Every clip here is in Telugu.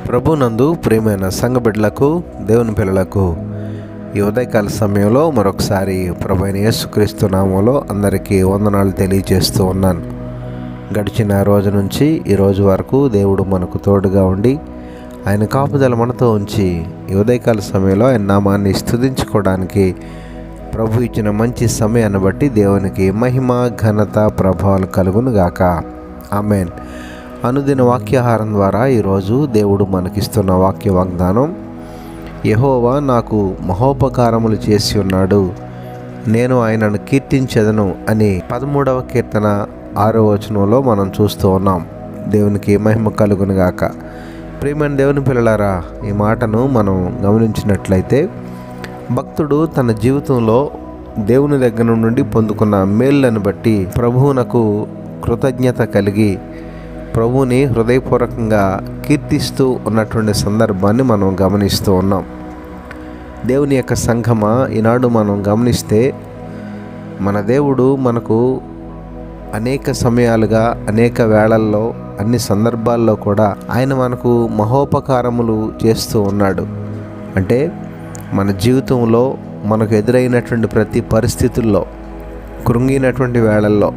ప్రభునందు ప్రియమైన సంఘ బిడ్డలకు, దేవుని పిల్లలకు ఈ ఉదయకాల సమయంలో మరొకసారి ప్రభు అయిన యేసుక్రీస్తు నామంలో అందరికీ వందనాలు తెలియజేస్తూ ఉన్నాను. గడిచిన రోజు నుంచి ఈ రోజు వరకు దేవుడు మనకు తోడుగా ఉండి ఆయన కాపుదల మనతో ఉంచి ఈ ఉదయకాల సమయంలో ఆయన నామాన్ని స్తుతించుకోవడానికి ప్రభు ఇచ్చిన మంచి సమయాన్ని బట్టి దేవునికి మహిమ, ఘనత, ప్రభావాలు కలుగును గాక. ఆమేన్. అనుదిన వాక్యాహారం ద్వారా ఈరోజు దేవుడు మనకిస్తున్న వాక్య వాగ్దానం, యెహోవా నాకు మహోపకారములు చేసి ఉన్నాడు, నేను ఆయనను కీర్తించెదను అని 13వ కీర్తన 6వ వచనంలో మనం చూస్తూ ఉన్నాం. దేవునికి మహిమ కలుగును గాక. ప్రియమైన దేవుని పిల్లలారా, ఈ మాటను మనం గమనించినట్లయితే భక్తుడు తన జీవితంలో దేవుని దగ్గర నుండి పొందుకున్న మేళ్లను బట్టి ప్రభువునకు కృతజ్ఞత కలిగి ప్రభువుని హృదయపూర్వకంగా కీర్తిస్తూ ఉన్నటువంటి సందర్భాన్ని మనం గమనిస్తూ ఉన్నాం. దేవుని యొక్క సంఘమా, ఈనాడు మనం గమనిస్తే మన దేవుడు మనకు అనేక సమయాలుగా, అనేక వేళల్లో, అన్ని సందర్భాల్లో కూడా ఆయన మనకు మహోపకారములు చేస్తూ ఉన్నాడు. అంటే మన జీవితంలో మనకు ఎదురైనటువంటి ప్రతి పరిస్థితుల్లో, కృంగినటువంటి వేళల్లో,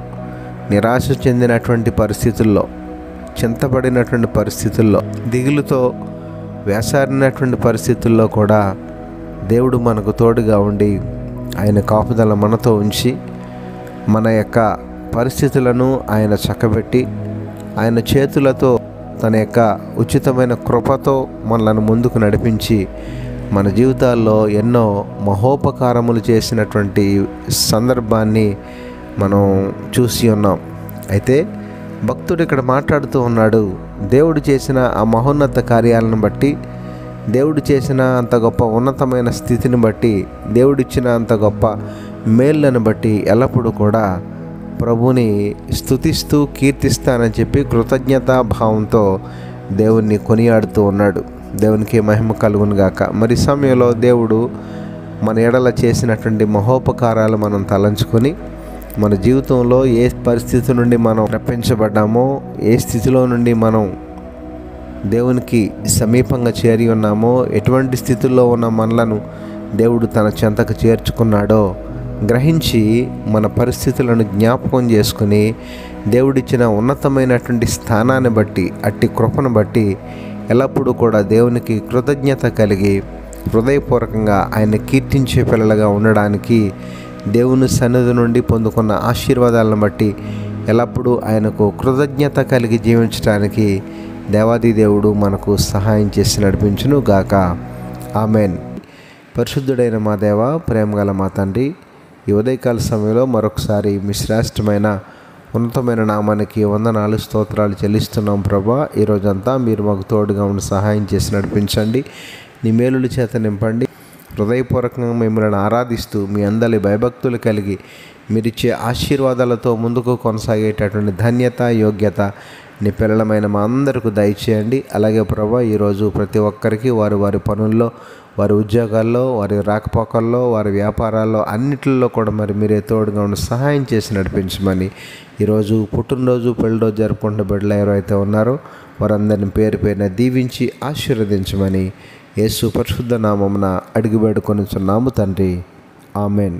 నిరాశ చెందినటువంటి పరిస్థితుల్లో, చింతపడినటువంటి పరిస్థితుల్లో, దిగులుతో వేసారినటువంటి పరిస్థితుల్లో కూడా దేవుడు మనకు తోడుగా ఉండి ఆయన కాపుదల మనతో ఉంచి మన యొక్క పరిస్థితులను ఆయన చక్కబెట్టి ఆయన చేతులతో తన యొక్క ఉచితమైన కృపతో మనలను ముందుకు నడిపించి మన జీవితాల్లో ఎన్నో మహోపకారములు చేసినటువంటి సందర్భాన్ని మనం చూసి ఉన్నాం. అయితే భక్తుడు ఇక్కడ మాట్లాడుతూ ఉన్నాడు, దేవుడు చేసిన ఆ మహోన్నత కార్యాలను బట్టి, దేవుడు చేసిన అంత గొప్ప ఉన్నతమైన స్థితిని బట్టి, దేవుడిచ్చిన అంత గొప్ప మేళ్ళను బట్టి ఎల్లప్పుడూ కూడా ప్రభుని స్తుతిస్తూ కీర్తిస్తానని చెప్పి కృతజ్ఞతా భావంతో దేవుణ్ణి కొనియాడుతూ ఉన్నాడు. దేవునికి మహిమ కలుగును గాక. మరి సమయంలో దేవుడు మన ఎడల చేసినటువంటి మహోపకారాలు మనం తలంచుకొని మన జీవితంలో ఏ పరిస్థితి నుండి మనం రప్పించబడ్డామో, ఏ స్థితిలో నుండి మనం దేవునికి సమీపంగా చేరి ఉన్నామో, ఎటువంటి స్థితిలో ఉన్న మనలను దేవుడు తన చెంతకు చేర్చుకున్నాడో గ్రహించి మన పరిస్థితులను జ్ఞాపకం చేసుకుని దేవుడిచ్చిన ఉన్నతమైనటువంటి స్థానాన్ని బట్టి, అట్టి కృపను బట్టి ఎల్లప్పుడూ కూడా దేవునికి కృతజ్ఞత కలిగి హృదయపూర్వకంగా ఆయన కీర్తించే పిల్లలుగా ఉండడానికి, దేవుని సన్నిధి నుండి పొందుకున్న ఆశీర్వాదాలను బట్టి ఎల్లప్పుడూ ఆయనకు కృతజ్ఞత కలిగి జీవించడానికి దేవాది దేవుడు మనకు సహాయం చేసి నడిపించును గాక. ఆమెన్. పరిశుద్ధుడైన మా దేవ, ప్రేమగల మా తండ్రి, ఈ ఉదయకాల సమయంలో మరొకసారి మీ శ్రేష్టమైన ఉన్నతమైన నామానికి వందనాలు, స్తోత్రాలు చెల్లిస్తున్నాం ప్రభా. ఈరోజంతా మీరు మాకు తోడుగా ఉండి సహాయం చేసి నడిపించండి. నీ మేలుల చేత నింపండి. హృదయపూర్వకంగా మిమ్మల్ని ఆరాధిస్తూ మీ అందరి భయభక్తులు కలిగి మీరిచ్చే ఆశీర్వాదాలతో ముందుకు కొనసాగేటటువంటి ధన్యత, యోగ్యత నీ పిల్లలమైన మా అందరికీ దయచేయండి. అలాగే ప్రభా, ఈరోజు ప్రతి ఒక్కరికి వారి వారి పనుల్లో, వారి ఉద్యోగాల్లో, వారి రాకపోకల్లో, వారి వ్యాపారాల్లో అన్నిటిలో కూడా మరి మీరే తోడుగా ఉండి సహాయం చేసి నడిపించమని, ఈరోజు పుట్టినరోజు, పెళ్ళిరోజు జరుపుకుంటున్న బిడ్డలు ఎవరైతే ఉన్నారో వారందరిని పేరు పేరున దీవించి ఆశీర్వదించమని యేసు పరిశుద్ధ నామమున అడిగి వేడుకొనుచున్నాము తండ్రి. ఆమెన్.